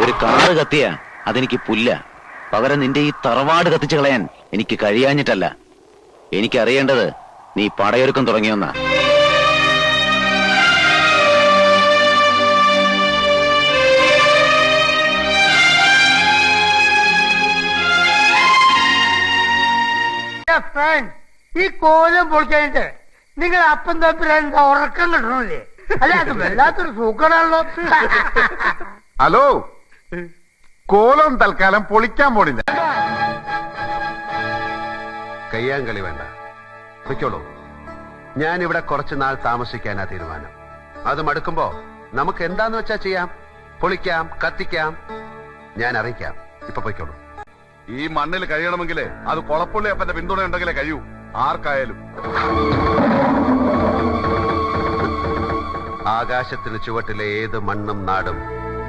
ഒരു കാറ് കത്തിയ അതെനിക്ക് പുല്ല. പകരം നിന്റെ ഈ തറവാട് കത്തിച്ചു കളയാൻ എനിക്ക് കഴിയാഞ്ഞിട്ടല്ല. എനിക്കറിയേണ്ടത് നീ പടയൊരുക്കം തുടങ്ങിയൊന്നാ. ഈ കോലം പൊളിക്കാനിട്ട് നിങ്ങൾ അപ്പം തമ്മിൽ ഉറക്കം കിട്ടണില്ലേ? അല്ല, അത് വല്ലാത്തൊരു സൂക്കടാണല്ലോ. ഹലോ, കോലം തൽക്കാലം പൊളിക്കാൻ പോണില്ല. കയ്യാങ്കളി വേണ്ട, പൊയ്ക്കോളൂ. ഞാനിവിടെ കുറച്ചു നാൾ താമസിക്കാനാ തീരുമാനം. അത് മടുക്കുമ്പോ നമുക്ക് എന്താന്ന് വെച്ചാ ചെയ്യാം. പൊളിക്കാം, കത്തിക്കാം, ഞാൻ അറിയിക്കാം. ഇപ്പൊ പൊയ്ക്കോളൂ. ഈ മണ്ണിൽ കഴിയണമെങ്കിലേ അത് കൊളപ്പുള്ളി അപ്പന്റെ പിന്തുണ ഉണ്ടെങ്കിലേ കഴിയൂ, ആർക്കായാലും. ആകാശത്തിന് ചുവട്ടിലെ ഏത് മണ്ണും നാടും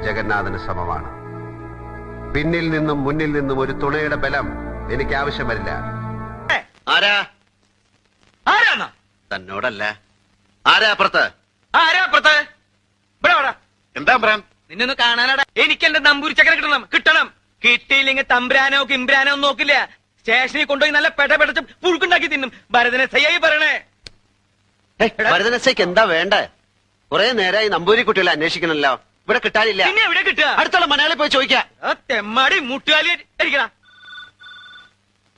ജഗന്നാഥന് സമമാണ്. പിന്നിൽ നിന്നും മുന്നിൽ നിന്നും ഒരു തുണയുടെ ബലം എനിക്ക് ആവശ്യം വരില്ല. ആരാ? ആരാന്നാ? തന്നോടല്ല. ആരാ അപ്പുറത്ത്? ആരാപ്പുറത്ത്? എന്താ പറയാൻ? നിന്നൊന്ന് കാണാനാടാ. എനിക്ക് എന്റെ നമ്പൂരിച്ചക്കനെ കിട്ടണം. കിട്ടിയില്ലെങ്കിൽ തമ്പ്രാനോ കിമ്പ്രാനോ ഒന്നും നോക്കില്ല. സ്റ്റേഷനിൽ കൊണ്ടുപോയി നല്ല പെടപെടച്ച് പുഴുക്കുണ്ടാക്കി തിന്നും. ഭരതനസയായി പറയണേ. ഭരതനസയ്ക്ക് എന്താ വേണ്ടേ? കുറെ നേരമായി നമ്പൂരി കുട്ടികളെ അന്വേഷിക്കണല്ലോ. ഇവിടെ കിട്ടാനില്ല. പിന്നെ എവിടെ കിട്ടുക? അടുത്തുള്ള മലയാളി പോയി ചോദിക്കാം. തെമ്മാടി മുട്ടുകാലി എടിക്കടാ,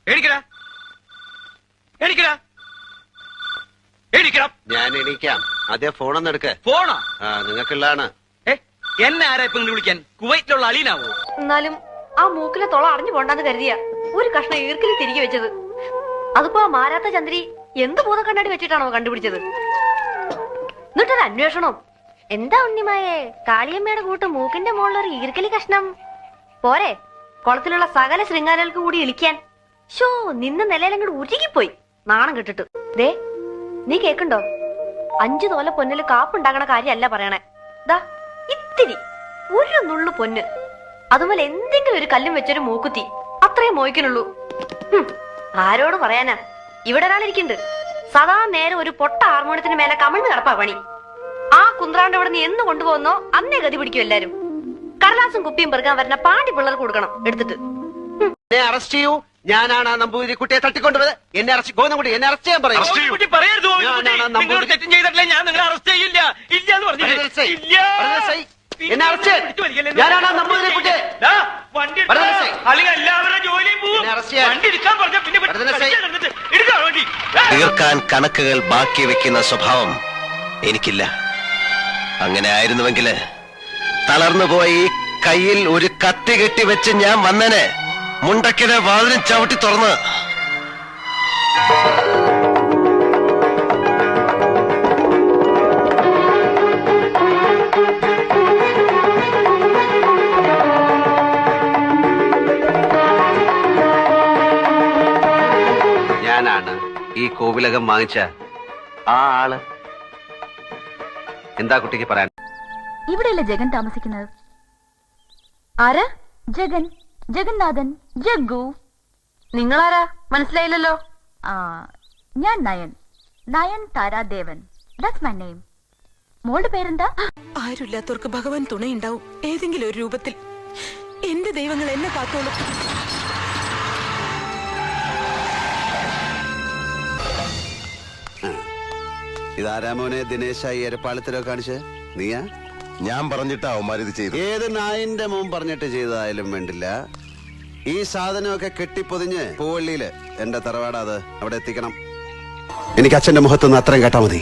എടിക്കടാ, എടിക്കടാ, എടിക്കടാ. ഞാൻ എണീക്കാം. ആദ്യം ഫോണൊന്നും എടുക്ക്. ഫോണോ? നിങ്ങൾക്കുള്ളതാണ്. എന്നെ ആരാ ഇപ്പൊ വിളിക്കാൻ? കുവൈറ്റിലുള്ള അലീനാവോ? എന്നാലും ആ മൂക്കിലെ തൊള അറിഞ്ഞു പോണ്ടാന്ന് കരുതിയ ഒരു കഷ്ണം ഈർക്കിലി തിരികെ വെച്ചത്. അതിപ്പോ ആ മാരാത്ത ചന്ദ്രി എന്ത് ഭൂതം കണ്ണാടി വെച്ചിട്ടാണോ കണ്ടുപിടിച്ചത്? എന്നിട്ടൊരു അന്വേഷണം. എന്താ ഉണ്ണിമായേ, കാളിയമ്മയുടെ കൂട്ട് മൂക്കിന്റെ മുകളിലൊരു ഈർക്കലി കഷ്ണം പോരെ കുളത്തിലുള്ള സകല ശൃംഗാരകൾക്ക് കൂടി ഇളിക്കാൻ? ഷോ, നിന്ന നിലയിലങ്ങോട്ട് ഉരുകിപ്പോയി നാണം കെട്ടിട്ട്. ദേ, നീ കേക്കുണ്ടോ? 5 തോല പൊന്നില് കാപ്പുണ്ടാക്കണ കാര്യമല്ല പറയണേ. ദാ ഇത്തിരി ഒരു നുള്ളു പൊന്ന്, അതുപോലെ എന്തെങ്കിലും ഒരു കല്ലും വെച്ചൊരു മൂക്കുത്തി, അത്രയും മോയ്ക്കുന്നുള്ളൂ. ആരോട് പറയാനാ? ഇവിടെ ഒരാളിരിക്കുന്നുണ്ട്, സദാ നേരം ഒരു പൊട്ട ഹാർമോണിയത്തിന് മേലെ കമിഴ്ന്ന് കിടപ്പാ പണി. ആ കുന്ത്രാണ്ട് ഇവിടെ നീ എന്ന് കൊണ്ടുപോകുന്നോ അന്നേ ഗതി പിടിക്കും എല്ലാരും. കടലാസും കുപ്പിയും പെറുക്കാൻ വരുന്ന പാണ്ടി പിള്ളേർക്ക് കൊടുക്കണം എടുത്തിട്ട്. എന്നെ അറസ്റ്റ് ചെയ്യൂ. ഞാനാണ് ആ നമ്പൂതിരി കുട്ടിയെ തട്ടിക്കൊണ്ടുപോയത്. എന്നെ അറസ്റ്റ് ഗോവിന്ദൻകുട്ടി, എന്നെ അറസ്റ്റ് ചെയ്യാൻ പറയും. തെറ്റും ചെയ്തിട്ടില്ല, ഞാൻ നിങ്ങളെ അറസ്റ്റ് ചെയ്യില്ല. ഇല്ല എന്ന് പറഞ്ഞു. എന്നെ അറസ്റ്റ് ഞാനാണ് ആ നമ്പൂതിരി കുട്ടിയെ. എല്ലാവരുടെ ജോലിയും പോവും. വണ്ടി എടുക്കാൻ പറഞ്ഞ പിന്നെ എടുക്കാൻ വേണ്ടി തീർക്കാൻ കണക്കുകൾ ബാക്കി വെക്കുന്ന സ്വഭാവം എനിക്കില്ല. അങ്ങനെ ആയിരുന്നുവെങ്കില് തളർന്നുപോയി കയ്യിൽ ഒരു കത്തി കെട്ടി വെച്ച് ഞാൻ വന്നനെ മുണ്ടക്കിനെ വാതിലും ചവിട്ടി തുറന്ന്. ഞാനാണ് ഈ കോവിലകം വാങ്ങിച്ച ആ ആള്. എന്താ കുട്ടിക്ക് പറയാൻ? ഇവിടെയല്ലേ ജഗൻ താമസിക്കുന്നത്? ആരാ? ജഗൻ, ജഗന്നാഥൻ, ജഗ്ഗു. നിങ്ങളാരാ? മനസ്സിലായില്ലല്ലോ. ഞാൻ Nayan, Nayan Taradevan. That's my name. മോളുടെ പേരെന്താ? ആരുമില്ലാത്തവർക്ക് ഭഗവാൻ തുണയുണ്ടാവും ഏതെങ്കിലും ഒരു രൂപത്തിൽ. എന്റെ ദൈവങ്ങൾ എന്നെ കാത്തോളും. ഇതാരാമോനെ ദിനേശായി എരപ്പാളത്തിലോ കാണിച്ച്? നീയാ? ഞാൻ പറഞ്ഞിട്ടാ അവന്മാരിത് ചെയ്തു. ഏത് നായിന്റെ മോൻ പറഞ്ഞിട്ട് ചെയ്തതായാലും വേണ്ടില്ല, ഈ സാധനമൊക്കെ കെട്ടിപ്പൊതിഞ്ഞ് പൂവള്ളിയില് എന്റെ തറവാടാ, അത് അവിടെ എത്തിക്കണം. എനിക്ക് അച്ഛന്റെ മുഖത്തുനിന്ന് അത്രയും കേട്ടാ മതി.